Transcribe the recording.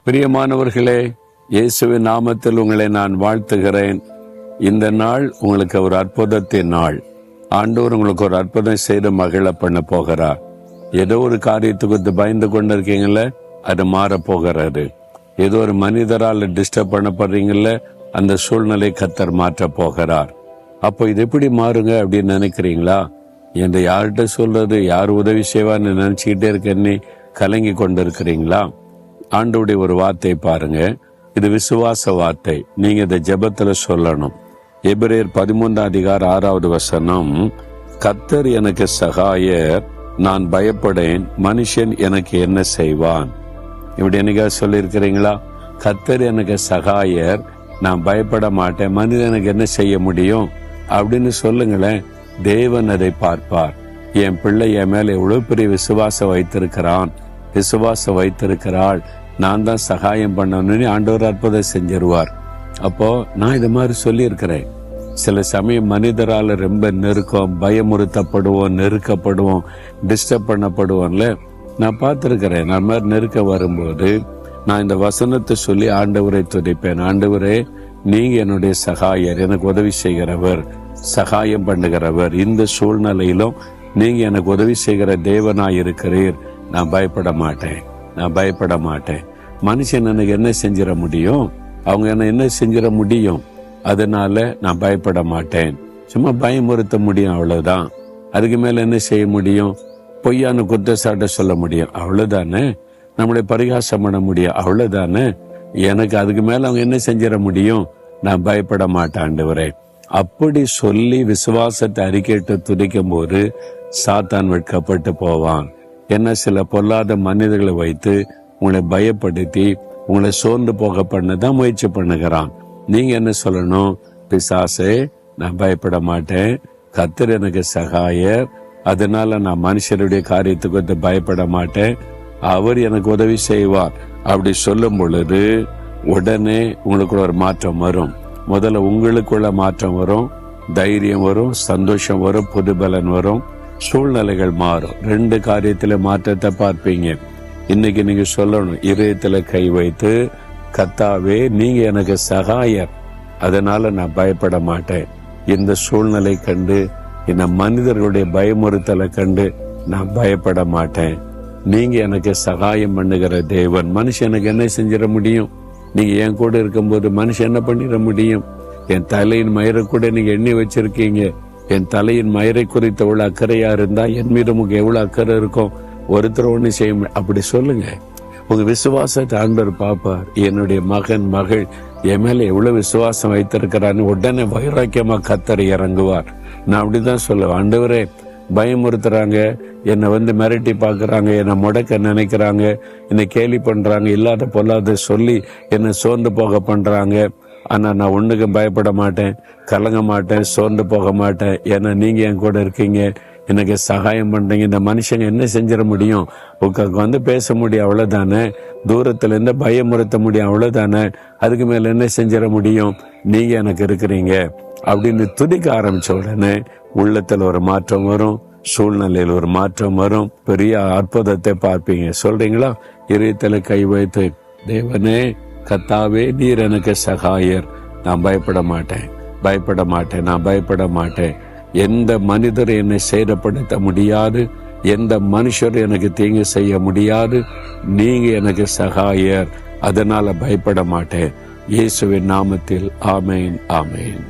பிரியமானவர்களே, இயேசுவின் நாமத்தில் உங்களை நான் வாழ்த்துகிறேன். இந்த நாள் உங்களுக்கு ஒரு அற்புதத்தின் நாள். ஆண்டவர் உங்களுக்கு ஒரு அற்புதம் செய்து மகிழ பண்ண போகிறார். ஏதோ ஒரு காரியத்துக்கு பயந்து கொண்டு இருக்கீங்கள, அது மாற போகிறாரு. ஏதோ ஒரு மனிதரால் டிஸ்டர்ப் பண்ணப்படுறீங்கல்ல, அந்த சூழ்நிலை கர்த்தர் மாற்ற போகிறார். அப்போ இது எப்படி மாறுங்க அப்படின்னு நினைக்கிறீங்களா? என்று யார்கிட்ட சொல்றது, யார் உதவி செய்வான்னு நினைச்சுக்கிட்டே இருக்கேன்னு கலங்கி கொண்டு இருக்கிறீங்களா? ஆண்டவருடைய ஒரு வார்த்தை பாருங்க. இது விசுவாச வார்த்தை. நீங்க இதை ஜெபத்துல சொல்லணும். எபிரேயர் 13:6 கர்த்தர் எனக்கு சகாயர், நான் பயப்படேன், மனுஷன் எனக்கு என்ன செய்வான்? இப்படி என்னைக்காவது சொல்லியிருக்கிறீங்களா? கர்த்தர் எனக்கு சகாயர், நான் பயப்பட மாட்டேன், மனிதன் எனக்கு என்ன செய்ய முடியும் அப்படின்னு சொல்லுங்களேன். தேவன் அதை பார்ப்பார். என் பிள்ளை என் மேல எவ்வளவு பெரிய விசுவாசம் வைத்திருக்கிறாள், நான் தான் சகாயம் பண்ணணும்னு ஆண்டவர் அற்புதம் செஞ்சிருவார். அப்போ நான் இது மாதிரி சொல்லியிருக்கிறேன். சில சமயம் மனிதரால் ரொம்ப நெருக்கம், பயமுறுத்தப்படுவோம், நெருக்கப்படுவோம், டிஸ்டர்ப் பண்ணப்படுவோம்ல. நான் பார்த்திருக்கிறேன். நான் மாதிரி நெருக்க வரும்போது நான் இந்த வசனத்தை சொல்லி ஆண்டவரை துதிப்பேன். ஆண்டவரே, நீங்க என்னுடைய சகாயர், எனக்கு உதவி செய்கிறவர், சகாயம் பண்ணுகிறவர். இந்த சூழ்நிலையிலும் நீங்க எனக்கு உதவி செய்கிற தேவனாய் இருக்கிறீர். நான் பயப்பட மாட்டேன். மனுஷன் எனக்கு என்ன செஞ்சிட முடியும்? அவங்க என்ன செஞ்சிட முடியும்? அதனால நான் பயப்பட மாட்டேன். சும்மா பயமுறுத்த முடியும், அவ்வளவுதான். அதுக்கு மேல என்ன செய்ய முடியும்? பொய்யான குற்றச்சாட்டை சொல்ல முடியும், அவ்வளவுதானே. நம்மளை பரிகாசம் பண்ண முடியும், அவ்வளவுதானே. எனக்கு அதுக்கு மேல அவங்க என்ன செஞ்சிட முடியும்? நான் பயப்பட மாட்டேன் ஆண்டவரே. அப்படி சொல்லி விசுவாசத்தை அறிக்கையிட்டு துதிக்கும் போது சாத்தான் வெட்கப்பட்டு போவான். என்ன, சில பொல்லாத மனிதர்களை வைத்து உங்களை பயப்படுத்தி உங்களை சோர்ந்து போக பண்ணதான் முயற்சி பண்ணுகிறான். நீங்க என்ன சொல்லணும்? பிசாசே, நான் பயப்பட மாட்டேன், கர்த்தர் எனக்கு சகாயர், அதனால நான் மனுஷருடைய காரியத்துக்கு பயப்பட மாட்டேன், அவர் எனக்கு உதவி செய்வார். அப்படி சொல்லும் பொழுது உடனே உங்களுக்கு ஒரு மாற்றம் வரும். முதல்ல உங்களுக்குள்ள மாற்றம் வரும், தைரியம் வரும், சந்தோஷம் வரும், புதுபலன் வரும், சூழ்நிலைகள் மாறும். 2 காரியத்துல மாற்றத்தை பார்ப்பீங்க. இன்னைக்கு நீங்க சொல்லணும், இதயத்துல கை வைத்து, கர்த்தாவே, நீங்க எனக்கு சகாயர், அதனால நான் பயப்பட மாட்டேன். இந்த சூழ்நிலை கண்டு, இந்த மனிதர்களுடைய பயமுறுத்தலை கண்டு நான் பயப்பட மாட்டேன். நீங்க எனக்கு சகாயம் பண்ணுகிற தேவன். மனுஷன் எனக்கு என்ன செஞ்சிட முடியும்? நீங்க என் கூட இருக்கும்போது மனுஷன் என்ன பண்ணிட முடியும்? என் தலையின் மயிரை கூட நீங்க எண்ணி வச்சிருக்கீங்க. என் தலையின் மயிரை குறித்த எவ்வளவு அக்கறையா இருந்தா என் மீது உங்களுக்கு எவ்வளவு அக்கறை இருக்கும்? ஒருத்தர் ஒண்ணு செய்ய. அப்படி சொல்லுங்க. உங்க விசுவாசத்தை ஆண்டவர் பாப்பார். என்னுடைய மகன், மகள் என் மேல எவ்வளவு விசுவாசம் வைத்திருக்கிறான்னு உடனே வைராக்கியமா கர்த்தர் இறங்குவார். நான் அப்படிதான் சொல்லுவேன். ஆண்டவரே, பயமுறுத்துறாங்க, என்னை மிரட்டி பாக்குறாங்க, என்னை முடக்க நினைக்கிறாங்க, என்னை கேலி பண்றாங்க, இல்லாத பொல்லாத சொல்லி என்னை சோர்ந்து போக பண்றாங்க. ஆனா நான் ஒண்ணுக்கும் பயப்பட மாட்டேன், கலங்க மாட்டேன், சோர்ந்து போக மாட்டேன். ஏன்னா நீங்க என் கூட இருக்கீங்க, எனக்கு சகாயம் பண்றீங்க. இந்த மனுஷங்க என்ன செஞ்சிட முடியும்? உங்களுக்கு பேச முடியும், அவ்வளவுதானே. தூரத்துல இருந்து பயமுறுத்த முடியும், அவ்வளவுதானே. அதுக்கு மேல என்ன செஞ்சிட முடியும்? நீங்க எனக்கு இருக்கிறீங்க அப்படின்னு துதிக்க ஆரம்பிச்ச உடனே உள்ளத்துல ஒரு மாற்றம் வரும், சூழ்நிலையில் ஒரு மாற்றம் வரும், பெரிய அற்புதத்தை பார்ப்பீங்க. சொல்றீங்களா? இதயத்துல கை வைத்து, தேவனே, கர்த்தாவே, நீர் எனக்கு சகாயர், நான் பயப்பட மாட்டேன். எந்த மனிதர் என்னை சேதப்படுத்த முடியாது, எந்த மனுஷர் எனக்கு தீங்கு செய்ய முடியாது. நீங்க எனக்கு சகாயர், அதனால பயப்பட மாட்டேன். இயேசுவின் நாமத்தில் ஆமேன், ஆமேன்.